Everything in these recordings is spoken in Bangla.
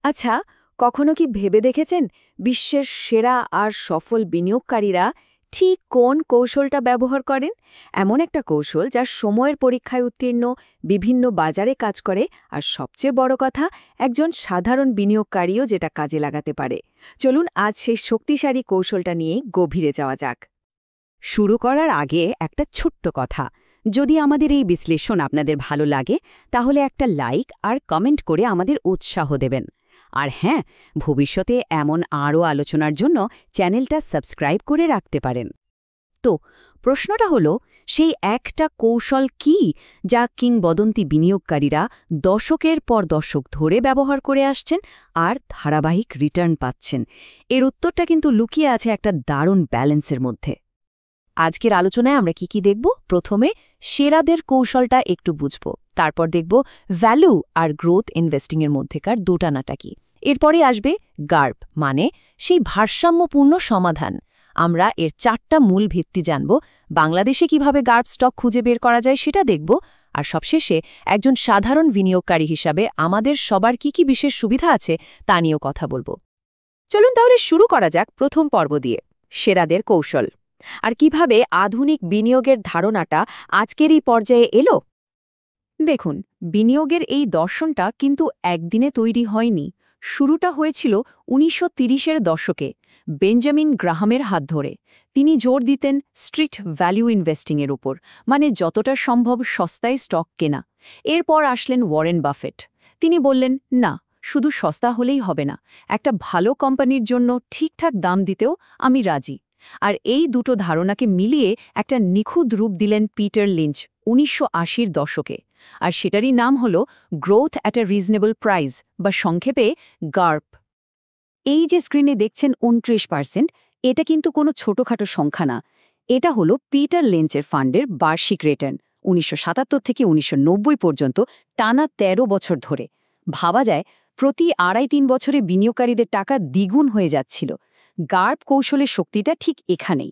আচ্ছা, কখনো কি ভেবে দেখেছেন বিশ্বের সেরা আর সফল বিনিয়োগকারীরা ঠিক কোন কৌশলটা ব্যবহার করেন? এমন একটা কৌশল যা সময়ের পরীক্ষায় উত্তীর্ণ, বিভিন্ন বাজারে কাজ করে আর সবচেয়ে বড় কথা, একজন সাধারণ বিনিয়োগকারীও যেটা কাজে লাগাতে পারে। চলুন আজ সেই শক্তিশালী কৌশলটা নিয়েই গভীরে যাওয়া যাক। শুরু করার আগে একটা ছোট্ট কথা, যদি আমাদের এই বিশ্লেষণ আপনাদের ভালো লাগে তাহলে একটা লাইক আর কমেন্ট করে আমাদের উৎসাহ দেবেন। আর হ্যাঁ, ভবিষ্যতে এমন আরও আলোচনার জন্য চ্যানেলটা সাবস্ক্রাইব করে রাখতে পারেন। তো প্রশ্নটা হলো, সেই একটা কৌশল কি যা কিংবদন্তি বিনিয়োগকারীরা দশকের পর দশক ধরে ব্যবহার করে আসছেন আর ধারাবাহিক রিটার্ন পাচ্ছেন? এর উত্তরটা কিন্তু লুকিয়ে আছে একটা দারুণ ব্যালেন্সের মধ্যে। আজকের আলোচনায় আমরা কি দেখব? প্রথমে সেরাদের কৌশলটা একটু বুঝব, তারপর দেখব ভ্যালু আর গ্রোথ ইনভেস্টিংয়ের মধ্যেকার দোটানাটা কি। এরপরে আসবে গার্প, মানে সেই ভারসাম্যপূর্ণ সমাধান। আমরা এর 4টা মূল ভিত্তি জানব, বাংলাদেশে কিভাবে গার্প স্টক খুঁজে বের করা যায় সেটা দেখব, আর সবশেষে একজন সাধারণ বিনিয়োগকারী হিসাবে আমাদের সবার কি বিশেষ সুবিধা আছে তা নিয়েও কথা বলব। চলুন তাহলে শুরু করা যাক প্রথম পর্ব দিয়ে, সেরাদের কৌশল। আর কিভাবে আধুনিক বিনিয়োগের ধারণাটা আজকের এই পর্যায়ে এলো? দেখুন, বিনিয়োগের এই দর্শনটা কিন্তু একদিনে তৈরি হয়নি। শুরুটা হয়েছিল 1930-এর দশকে বেঞ্জামিন গ্রাহামের হাত ধরে। তিনি জোর দিতেন স্ট্রিক্ট ভ্যালু ইনভেস্টিংয়ের উপর, মানে যতটা সম্ভব সস্তায় স্টক কেনা। এরপর আসলেন ওয়ারেন বাফেট। তিনি বললেন, না, শুধু সস্তা হলেই হবে না, একটা ভালো কোম্পানির জন্য ঠিকঠাক দাম দিতেও আমি রাজি। আর এই দুটো ধারণাকে মিলিয়ে একটা নিখুঁত রূপ দিলেন পিটার লিঞ্চ 1980-র দশকে। আর সেটারই নাম হল growth at a reasonable price, বা সংক্ষেপে গার্প। এই যে স্ক্রিনে দেখছেন 29%, এটা কিন্তু কোনো ছোটখাটো সংখ্যা না। এটা হলো পিটার লিঞ্চের ফান্ডের বার্ষিক রিটার্ন 1977 থেকে 1990 পর্যন্ত, টানা 13 বছর ধরে। ভাবা যায়, প্রতি 2.5-3 বছরে বিনিয়োগকারীদের টাকা দ্বিগুণ হয়ে যাচ্ছিল। গার্প কৌশলের শক্তিটা ঠিক এখানেই।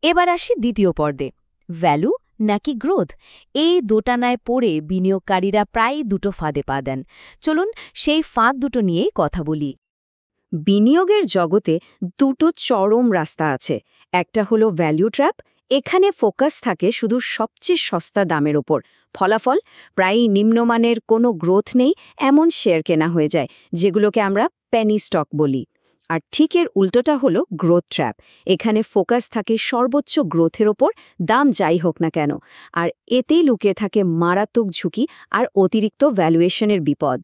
এবার আসি দ্বিতীয় পর্বে, ভ্যালু নাকি গ্রোথ। এই দোটানায় পড়ে বিনিয়োগকারীরা প্রায় দুটো ফাঁদে পা দেন। চলুন সেই ফাঁদ দুটো নিয়েই কথা বলি। বিনিয়োগের জগতে দুটো চরম রাস্তা আছে। একটা হলো ভ্যালু ট্র্যাপ। এখানে ফোকাস থাকে শুধু সবচেয়ে সস্তা দামের ওপর। ফলাফল, প্রায়ই নিম্নমানের কোনো গ্রোথ নেই এমন শেয়ার কেনা হয়ে যায়, যেগুলোকে আমরা পেনি স্টক বলি। আর ঠিক এর উল্টোটা হলো গ্রোথ ট্র্যাপ। এখানে ফোকাস থাকে সর্বোচ্চ গ্রোথের ওপর, দাম যাই হোক না কেন। আর এতেই লুকিয়ে থাকে মারাত্মক ঝুঁকি আর অতিরিক্ত ভ্যালুয়েশনের বিপদ।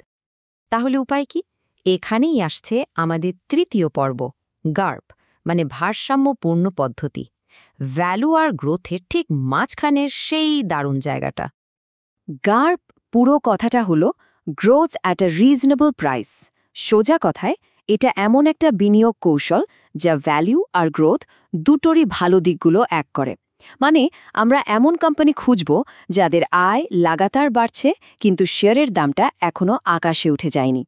তাহলে উপায় কি? এখানেই আসছে আমাদের তৃতীয় পর্ব, গার্প, মানে ভারসাম্যপূর্ণ পদ্ধতি। ভ্যালু আর গ্রোথের ঠিক মাঝখানের সেই দারুণ জায়গাটা। গার্প পুরো কথাটা হলো growth at a reasonable price. সোজা কথায়, এটা এমন একটা বিনিয়োগ কৌশল যা ভ্যালু আর গ্রোথ দুটোরই ভালো দিকগুলো এক করে। মানে আমরা এমন কোম্পানি খুঁজব যাদের আয় লাগাতার বাড়ছে, কিন্তু শেয়ারের দামটা এখনও আকাশে উঠে যায়নি।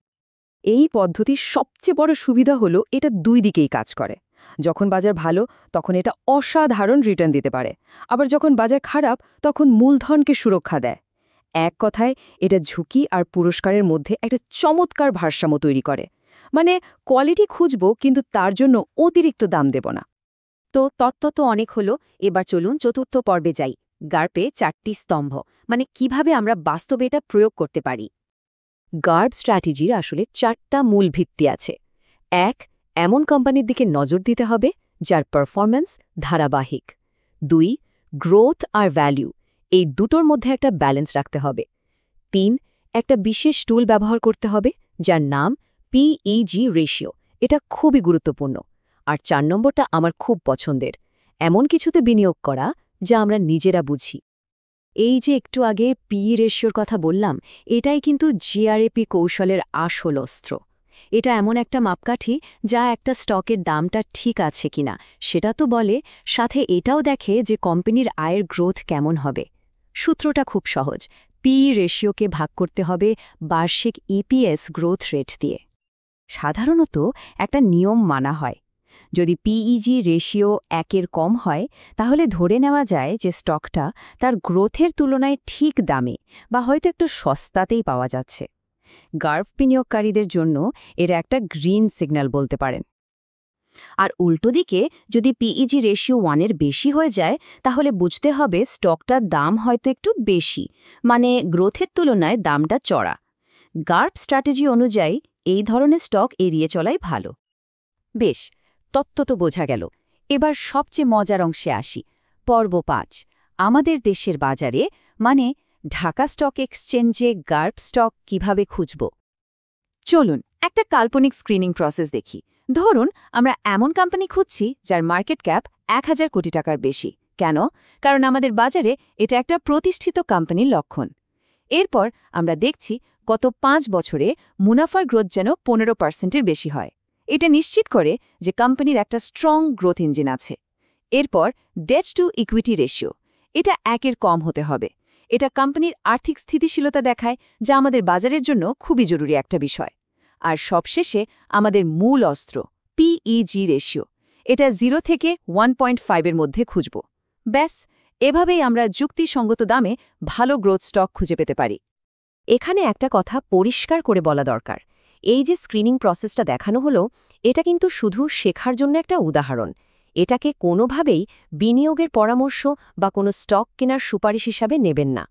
এই পদ্ধতির সবচেয়ে বড় সুবিধা হলো এটা দুই দিকেই কাজ করে। যখন বাজার ভালো তখন এটা অসাধারণ রিটার্ন দিতে পারে, আবার যখন বাজার খারাপ তখন মূলধনকে সুরক্ষা দেয়। এক কথায়, এটা ঝুঁকি আর পুরস্কারের মধ্যে একটা চমৎকার ভারসাম্য তৈরি করে। মানে কোয়ালিটি খুঁজব, কিন্তু তার জন্য অতিরিক্ত দাম দেব না। তো তত্ত্ব তো অনেক হলো, এবার চলুন চতুর্থ পর্বে যাই, গার্পে 4টি স্তম্ভ, মানে কিভাবে আমরা বাস্তবে এটা প্রয়োগ করতে পারি। গার্প স্ট্র্যাটেজির আসলে 4টা মূল ভিত্তি আছে। 1. এমন কোম্পানির দিকে নজর দিতে হবে যার পারফরম্যান্স ধারাবাহিক। 2. গ্রোথ আর ভ্যালু, এই দুটোর মধ্যে একটা ব্যালেন্স রাখতে হবে। 3. একটা বিশেষ টুল ব্যবহার করতে হবে যার নাম PEG রেশিও, এটা খুবই গুরুত্বপূর্ণ। আর 4 নম্বরটা আমার খুব পছন্দের, এমন কিছুতে বিনিয়োগ করা যা আমরা নিজেরা বুঝি। এই যে একটু আগে PE রেশিওর কথা বললাম, এটাই কিন্তু GRAP কৌশলের আসল অস্ত্র। এটা এমন একটা মাপকাঠি যা একটা স্টকের দামটা ঠিক আছে কিনা সেটা তো বলে, সাথে এটাও দেখে যে কোম্পানির আয়ের গ্রোথ কেমন হবে। সূত্রটা খুব সহজ, PE রেশিওকে ভাগ করতে হবে বার্ষিক EPS গ্রোথ রেট দিয়ে। সাধারণত একটা নিয়ম মানা হয়, যদি PEG রেশিও 1-এর কম হয় তাহলে ধরে নেওয়া যায় যে স্টকটা তার গ্রোথের তুলনায় ঠিক দামে বা হয়তো একটু সস্তাতেই পাওয়া যাচ্ছে। গার্প বিনিয়োগকারীদের জন্য এটা একটা গ্রিন সিগন্যাল বলতে পারেন। আর উল্টো দিকে যদি পিইজি রেশিও 1-এর বেশি হয়ে যায়, তাহলে বুঝতে হবে স্টকটার দাম হয়তো একটু বেশি, মানে গ্রোথের তুলনায় দামটা চড়া। গার্প স্ট্র্যাটেজি অনুযায়ী এই ধরনের স্টক এড়িয়ে চলাই ভালো। বেশ, তত্ত্ব তো বোঝা গেল। এবার সবচেয়ে মজার অংশে আসি। পর্ব 5, আমাদের দেশের বাজারে মানে ঢাকা স্টক এক্সচেঞ্জে গার্প স্টক কিভাবে খুঁজব। চলুন একটা কাল্পনিক স্ক্রিনিং প্রসেস দেখি। ধরুন আমরা এমন কোম্পানি খুঁজছি যার মার্কেট ক্যাপ 1000 কোটি টাকার বেশি। কেন? কারণ আমাদের বাজারে এটা একটা প্রতিষ্ঠিত কোম্পানির লক্ষণ। এরপর আমরা দেখছি গত 5 বছরে মুনাফার গ্রোথ যেন 15%-এর বেশি হয়। এটা নিশ্চিত করে যে কোম্পানির একটা স্ট্রং গ্রোথ ইঞ্জিন আছে। এরপর ডেট টু ইকুইটি রেশিও, এটা 1-এর কম হতে হবে। এটা কোম্পানির আর্থিক স্থিতিশীলতা দেখায়, যা আমাদের বাজারের জন্য খুবই জরুরি একটা বিষয়। আর সবশেষে আমাদের মূল অস্ত্র পিইজি রেশিও, এটা 0 থেকে 1.5-এর মধ্যে খুঁজব। ব্যাস, এভাবেই আমরা যুক্তিসঙ্গত দামে ভালো গ্রোথ স্টক খুঁজে পেতে পারি। এখানে একটা কথা পরিষ্কার করে বলা দরকার। এই যে স্ক্রিনিং প্রসেসটা দেখানো হলো, এটা কিন্তু শুধু শেখার জন্য একটা উদাহরণ। এটাকে কোনোভাবেই বিনিয়োগের পরামর্শ বা কোনো স্টক কেনার সুপারিশ হিসাবে নেবেন না।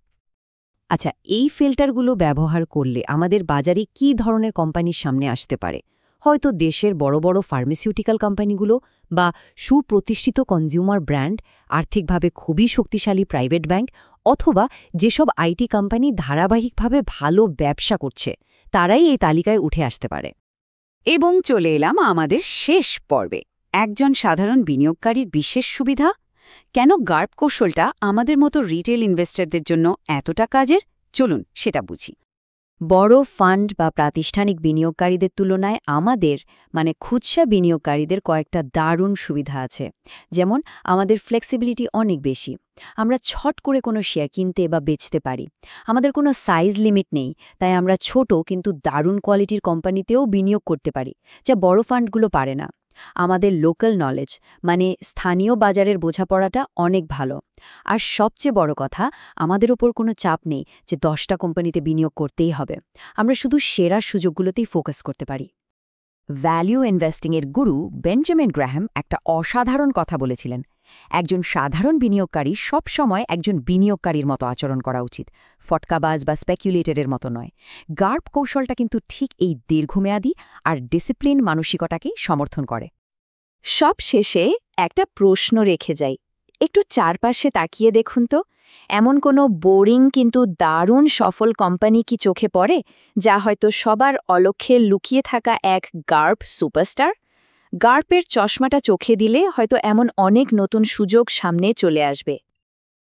আচ্ছা, এই ফিল্টারগুলো ব্যবহার করলে আমাদের বাজারে কী ধরনের কোম্পানির সামনে আসতে পারে? হয়তো দেশের বড় বড় ফার্মাসিউটিক্যাল কোম্পানিগুলো বা সুপ্রতিষ্ঠিত কনজিউমার ব্র্যান্ড, আর্থিকভাবে খুবই শক্তিশালী প্রাইভেট ব্যাংক, অথবা যেসব আইটি কোম্পানি ধারাবাহিকভাবে ভালো ব্যবসা করছে, তারাই এই তালিকায় উঠে আসতে পারে। এবং চলে এলাম আমাদের শেষ পর্বে, একজন সাধারণ বিনিয়োগকারীর বিশেষ সুবিধা। কেন গার্প কৌশলটা আমাদের মতো রিটেল ইনভেস্টরদের জন্য এতটা কাজের? চলুন সেটা বুঝি। বড় ফান্ড বা প্রাতিষ্ঠানিক বিনিয়োগকারীদের তুলনায় আমাদের মানে খুচরা বিনিয়োগকারীদের কয়েকটা দারুণ সুবিধা আছে। যেমন আমাদের ফ্লেক্সিবিলিটি অনেক বেশি। আমরা ছট করে কোনো শেয়ার কিনতে বা বেচতে পারি। আমাদের কোনো সাইজ লিমিট নেই, তাই আমরা ছোট কিন্তু দারুণ কোয়ালিটির কোম্পানিতেও বিনিয়োগ করতে পারি, যা বড় ফান্ডগুলো পারে না। আমাদের লোকাল নলেজ মানে স্থানীয় বাজারের বোঝাপড়াটা অনেক ভালো। আর সবচেয়ে বড় কথা, আমাদের ওপর কোনো চাপ নেই যে 10টা কোম্পানিতে বিনিয়োগ করতেই হবে। আমরা শুধু সেরা সুযোগগুলোতেই ফোকাস করতে পারি। ভ্যালিউ ইনভেস্টিংয়ের গুরু বেঞ্জামিন গ্রাহাম একটা অসাধারণ কথা বলেছিলেন। একজন সাধারণ বিনিয়োগকারী সবসময় একজন বিনিয়োগকারীর মতো আচরণ করা উচিত, ফটকাবাজ বা স্পেকুলেটরের মতো নয়। গার্প কৌশলটা কিন্তু ঠিক এই দীর্ঘমেয়াদী আর ডিসিপ্লিন মানসিকতাকেই সমর্থন করে। সব শেষে একটা প্রশ্ন রেখে যাই, একটু চারপাশে তাকিয়ে দেখুন তো, এমন কোনো বোরিং কিন্তু দারুণ সফল কোম্পানি কি চোখে পড়ে, যা হয়তো সবার অলক্ষ্যে লুকিয়ে থাকা এক গার্প সুপারস্টার? গার্পের চশমাটা চোখে দিলে হয়তো এমন অনেক নতুন সুযোগ সামনে চলে আসবে।